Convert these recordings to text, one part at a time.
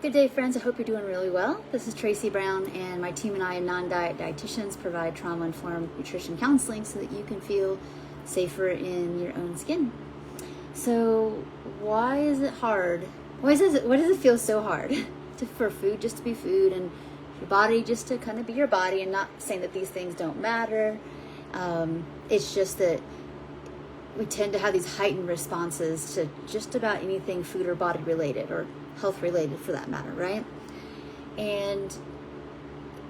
Good day, friends. I hope you're doing really well. This is Tracy Brown, and my team and I, non-diet dietitians, provide trauma-informed nutrition counseling so that you can feel safer in your own skin. So why is it hard? Why does it feel so hard for food just to be food and your body just to kind of be your body? And not saying that these things don't matter. It's just that we tend to have these heightened responses to just about anything food or body related or health related for that matter, right? And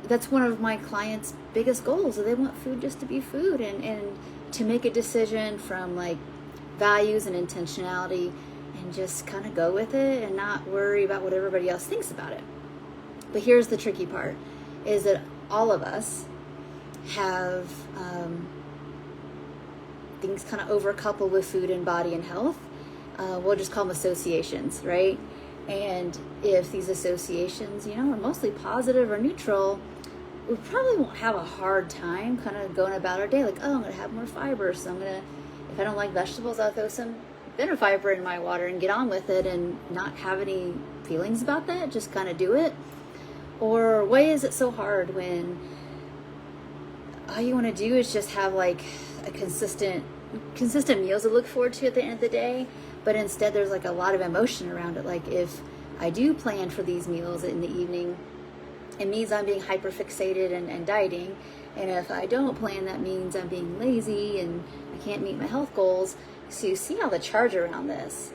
that's one of my clients' biggest goals. They want food just to be food and to make a decision from like values and intentionality and just kind of go with it and not worry about what everybody else thinks about it. But here's the tricky part, is that all of us have things kind of overcoupled with food and body and health. We'll just call them associations, right? And if these associations, are mostly positive or neutral, we probably won't have a hard time kind of going about our day like, oh, I'm going to have more fiber. So if I don't like vegetables, I'll throw some thinner fiber in my water and get on with it and not have any feelings about that. Just kind of do it. Or why is it so hard when all you want to do is just have like a consistent meals to look forward to at the end of the day? But instead there's like a lot of emotion around it. Like if I do plan for these meals in the evening, it means I'm being hyper fixated and dieting. And if I don't plan, that means I'm being lazy and I can't meet my health goals. So you see all the charge around this.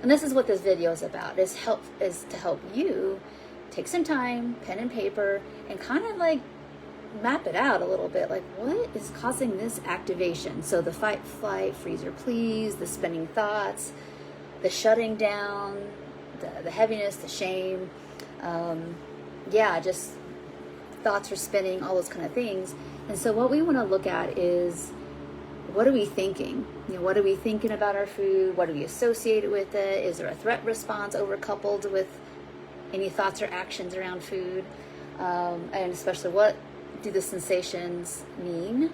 And this is what this video is about, is to help you take some time, pen and paper, and kind of like map it out a little bit. Like, what is causing this activation? So the fight, flight, freeze or please, the spinning thoughts, the shutting down, the heaviness, the shame, just thoughts are spinning, all those kind of things. And so what we want to look at is, what are we thinking? What are we thinking about our food? What do we associate it with it? Is there a threat response overcoupled with any thoughts or actions around food? And especially, what do the sensations mean?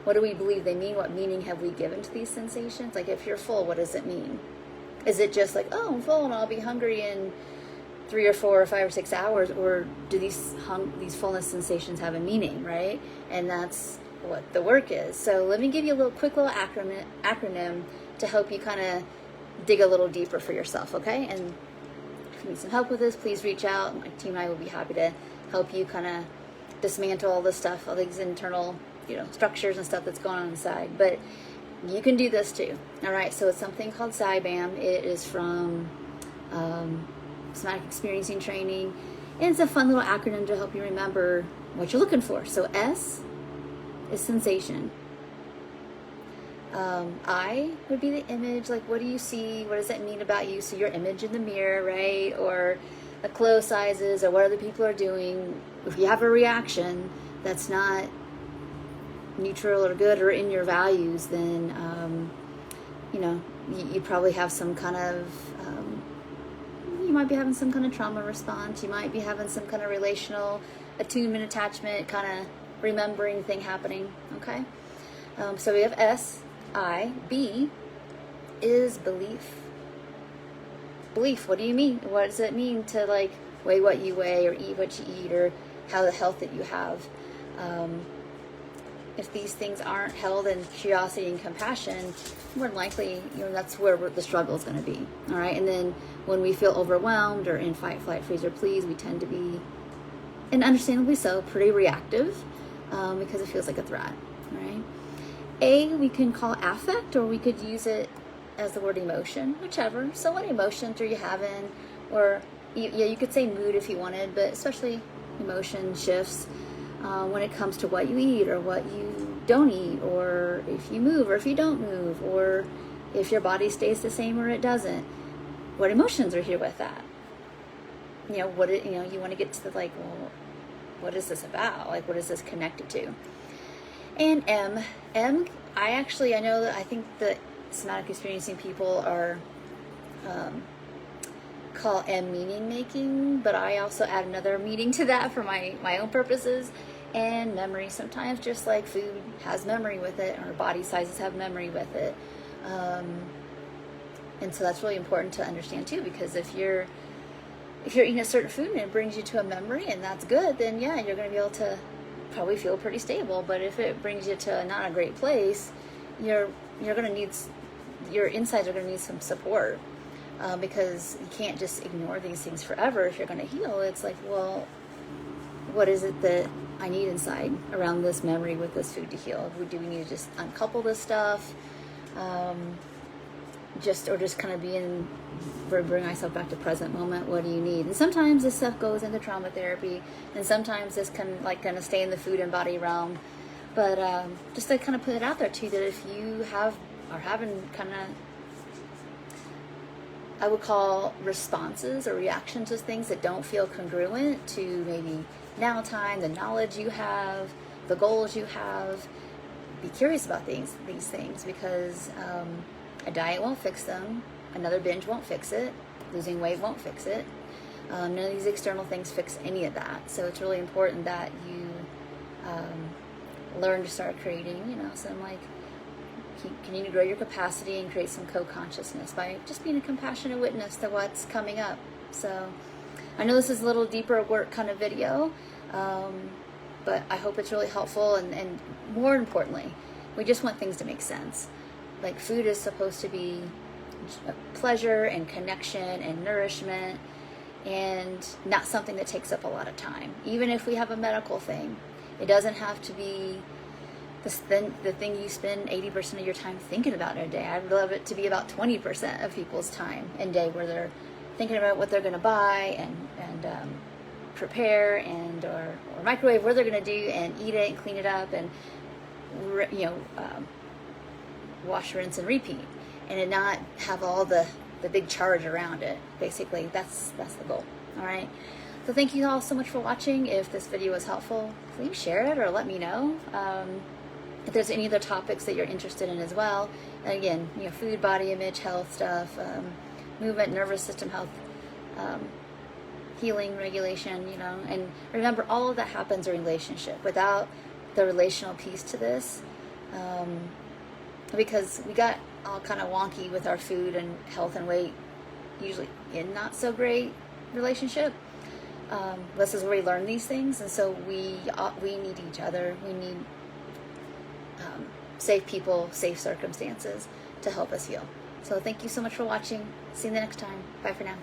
What do we believe they mean? What meaning have we given to these sensations? Like, if you're full, what does it mean? Is it just like, oh, I'm full and I'll be hungry in 3 or 4 or 5 or 6 hours? Or do these fullness sensations have a meaning, right? And that's what the work is. So let me give you a quick little acronym to help you kind of dig a little deeper for yourself, okay? And if you need some help with this, please reach out. My team and I will be happy to help you kind of dismantle all this stuff, all these internal, structures and stuff that's going on inside. But you can do this too. All right. So it's something called SciBAM. It is from Somatic Experiencing Training, and it's a fun little acronym to help you remember what you're looking for. So S is sensation. I would be the image. Like, what do you see? What does that mean about you? So your image in the mirror, right? Or the clothes sizes, or what other people are doing. If you have a reaction that's not neutral or good or in your values, then you probably have some kind of you might be having some kind of trauma response. You might be having some kind of relational attunement, attachment, kind of remembering thing happening. Okay, so we have S, I. B is belief. Belief. What do you mean? What does it mean to like weigh what you weigh or eat what you eat or how the health that you have? If these things aren't held in curiosity and compassion, more than likely, that's where the struggle is going to be. All right. And then when we feel overwhelmed or in fight, flight, freeze, or please, we tend to be, and understandably so, pretty reactive because it feels like a threat. All right. A, we can call affect, or we could use it as the word emotion, whichever. So what emotions are you having? Or you could say mood if you wanted, but especially emotion shifts when it comes to what you eat or what you don't eat, or if you move or if you don't move, or if your body stays the same or it doesn't. What emotions are here with that? You want to get to the like, well, what is this about? Like, what is this connected to? And M, I think the somatic experiencing people are call M meaning making, but I also add another meaning to that for my own purposes. And memory. Sometimes just like food has memory with it, or body sizes have memory with it. And so that's really important to understand too, because if if you're eating a certain food and it brings you to a memory and that's good, then yeah, you're going to be able to probably feel pretty stable. But if it brings you to not a great place, you're going to need, your insides are going to need some support, because you can't just ignore these things forever if you're going to heal. It's like, well, what is it that I need inside around this memory with this food to heal? Do we need to just uncouple this stuff? Just kind of bring myself back to present moment. What do you need? And sometimes this stuff goes into trauma therapy, and sometimes this can kind of stay in the food and body realm. But just to kind of put it out there too, that if you are having kind of, I would call responses or reactions to things that don't feel congruent to maybe now time, the knowledge you have, the goals you have, be curious about these things, because a diet won't fix them, another binge won't fix it, losing weight won't fix it. None of these external things fix any of that. So it's really important that you learn to start creating, some continue to grow your capacity and create some co-consciousness by just being a compassionate witness to what's coming up. So I know this is a little deeper work kind of video, but I hope it's really helpful. And more importantly, we just want things to make sense. Like, food is supposed to be pleasure and connection and nourishment, and not something that takes up a lot of time. Even if we have a medical thing, it doesn't have to be the thing you spend 80% of your time thinking about in a day. I'd love it to be about 20% of people's time in a day, where they're thinking about what they're going to buy and prepare or microwave, what they're going to do, and eat it and clean it up, and wash, rinse, and repeat, and it not have all the big charge around it. Basically, that's the goal. All right. So thank you all so much for watching. If this video was helpful, please share it or let me know. If there's any other topics that you're interested in as well. And again, food, body image, health stuff, movement, nervous system health, healing, regulation, and remember, all of that happens in relationship. Without the relational piece to this, because we got all kind of wonky with our food and health and weight, usually in not so great relationship. This is where we learn these things, and so we need each other. We need safe people, safe circumstances to help us heal. So thank you so much for watching. See you the next time. Bye for now.